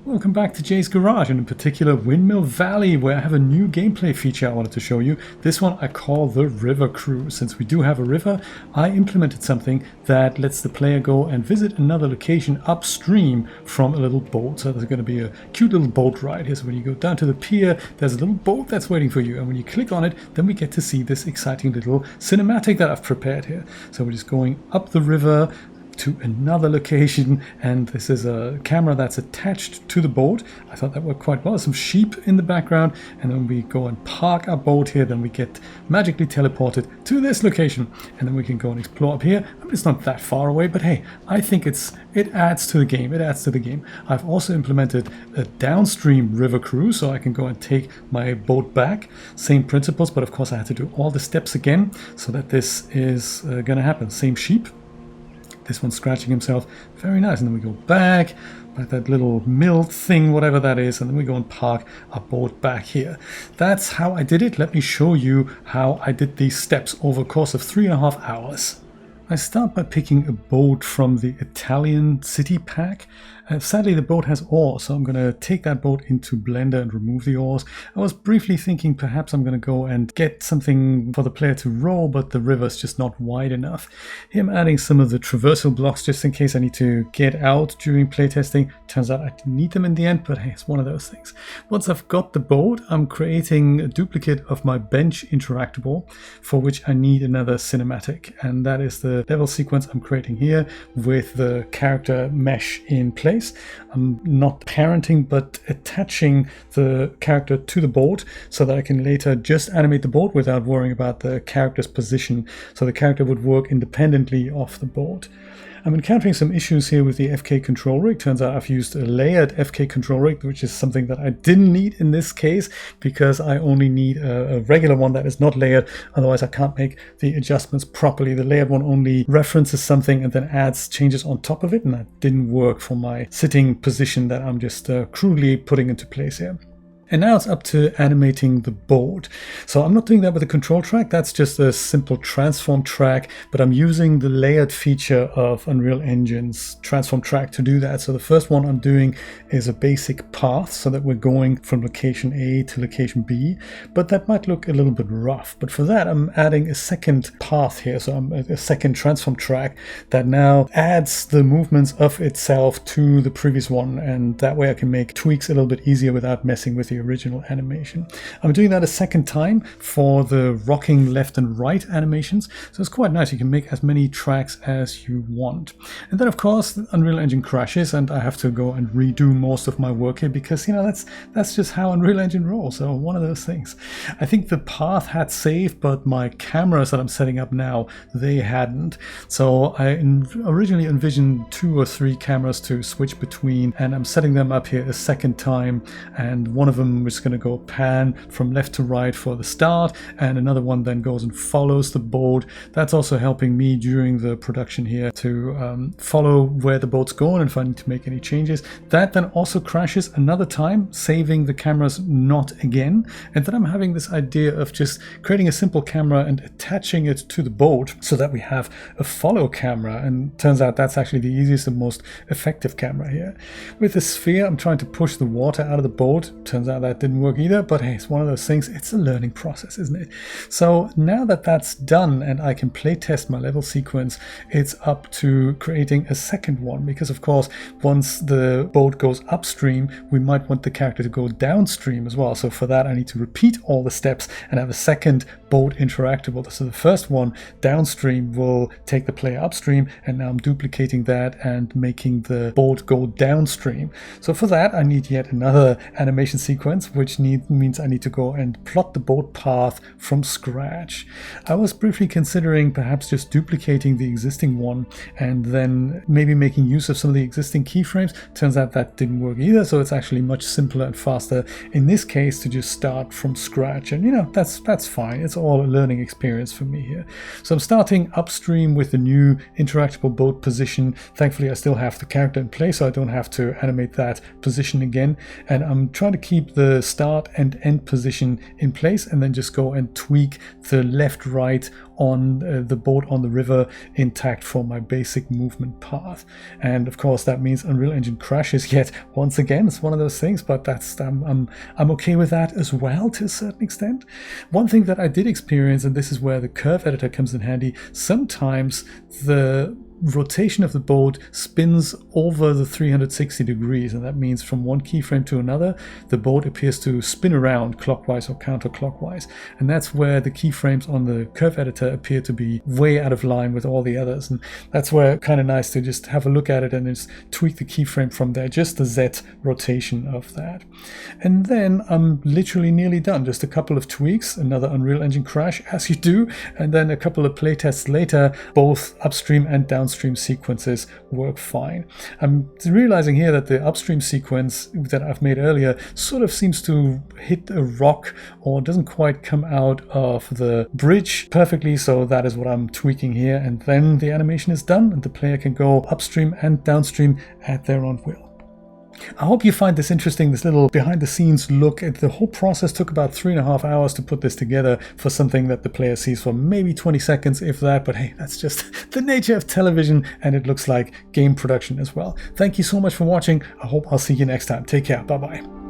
Welcome back to Jay's Garage, and in particular Windmill Valley, where I have a new gameplay feature I wanted to show you. This one I call the River Cruise. Since we do have a river, I implemented something that lets the player go and visit another location upstream from a little boat. So there's going to be a cute little boat ride here. So when you go down to the pier, there's a little boat that's waiting for you. And when you click on it, then we get to see this exciting little cinematic that I've prepared here. So we're just going up the river to another location, and this is a camera that's attached to the boat. I thought that worked quite well. Some sheep in the background, and then we go and park our boat here. Then we get magically teleported to this location, and then we can go and explore up here. I mean, it's not that far away, but hey, I think it adds to the game. It adds to the game. I've also implemented a downstream river cruise, so I can go and take my boat back. Same principles, but of course I had to do all the steps again so that this is going to happen. Same sheep. This one's scratching himself. Very nice. And then we go back by that little mill thing, whatever that is, and then we go and park our boat back here. That's how I did it. Let me show you how I did these steps over a course of 3.5 hours. I start by picking a boat from the Italian city pack. Sadly, the boat has oars, so I'm going to take that boat into Blender and remove the oars. I was briefly thinking perhaps I'm going to go and get something for the player to row, but the river's just not wide enough. Here I'm adding some of the traversal blocks just in case I need to get out during playtesting. Turns out I didn't need them in the end, but hey, it's one of those things. Once I've got the boat, I'm creating a duplicate of my bench interactable, for which I need another cinematic, and that is the level sequence I'm creating here with the character mesh in place. I'm not parenting but attaching the character to the boat so that I can later just animate the boat without worrying about the character's position, so the character would work independently of the boat. I'm encountering some issues here with the FK control rig. Turns out I've used a layered FK control rig, which is something that I didn't need in this case because I only need a regular one that is not layered. Otherwise I can't make the adjustments properly. The layered one only references something and then adds changes on top of it, and that didn't work for my sitting position that I'm just crudely putting into place here. And now it's up to animating the boat. So I'm not doing that with a control track. That's just a simple transform track, but I'm using the layered feature of Unreal Engine's transform track to do that. So the first one I'm doing is a basic path so that we're going from location A to location B, but that might look a little bit rough. But for that, I'm adding a second path here. So I'm a second transform track that now adds the movements of itself to the previous one. And that way I can make tweaks a little bit easier without messing with the original animation. I'm doing that a second time for the rocking left and right animations, so it's quite nice. You can make as many tracks as you want. And then of course the Unreal Engine crashes and I have to go and redo most of my work here because, you know, that's just how Unreal Engine rolls. So one of those things. I think the path had saved, but my cameras that I'm setting up now, they hadn't. So I originally envisioned 2 or 3 cameras to switch between, and I'm setting them up here a second time, and one of them is going to go pan from left to right for the start, and another one then goes and follows the boat. That's also helping me during the production here to follow where the boat's going and if I need to make any changes. That then also crashes another time, saving the cameras not again. And then I'm having this idea of just creating a simple camera and attaching it to the boat so that we have a follow camera, and turns out that's actually the easiest and most effective camera here. With the sphere, I'm trying to push the water out of the boat. Turns out that didn't work either, but hey, it's one of those things. It's a learning process, isn't it? So now that that's done and I can play test my level sequence, it's up to creating a second one, because of course once the boat goes upstream we might want the character to go downstream as well. So for that I need to repeat all the steps and have a second boat interactable. So the first one downstream will take the player upstream, and now I'm duplicating that and making the boat go downstream. So for that I need yet another animation sequence, which means I need to go and plot the boat path from scratch. I was briefly considering perhaps just duplicating the existing one and then maybe making use of some of the existing keyframes. Turns out that didn't work either, so it's actually much simpler and faster in this case to just start from scratch, and you know, that's fine. It's all a learning experience for me here. So I'm starting upstream with the new interactable boat position. Thankfully I still have the character in place, so I don't have to animate that position again, and I'm trying to keep keep the start and end position in place and then just go and tweak the left, right on the boat on the river intact for my basic movement path. And of course that means Unreal Engine crashes yet once again. It's one of those things, but that's I'm okay with that as well to a certain extent. One thing that I did experience, and this is where the curve editor comes in handy, sometimes the rotation of the boat spins over the 360 degrees, and that means from one keyframe to another the boat appears to spin around clockwise or counterclockwise, and that's where the keyframes on the curve editor appear to be way out of line with all the others. And that's where kind of nice to just have a look at it and just tweak the keyframe from there, just the Z rotation of that. And then I'm literally nearly done. Just a couple of tweaks, another Unreal Engine crash as you do, and then a couple of playtests later, both upstream and downstream sequences work fine. I'm realizing here that the upstream sequence that I've made earlier sort of seems to hit a rock or doesn't quite come out of the bridge perfectly, so that is what I'm tweaking here, and then the animation is done and the player can go upstream and downstream at their own will. I hope you find this interesting, this little behind the scenes look at the whole process. Took about 3.5 hours to put this together for something that the player sees for maybe 20 seconds, if that, but hey, that's just the nature of television, and it looks like game production as well. Thank you so much for watching. I hope I'll see you next time. Take care. Bye bye.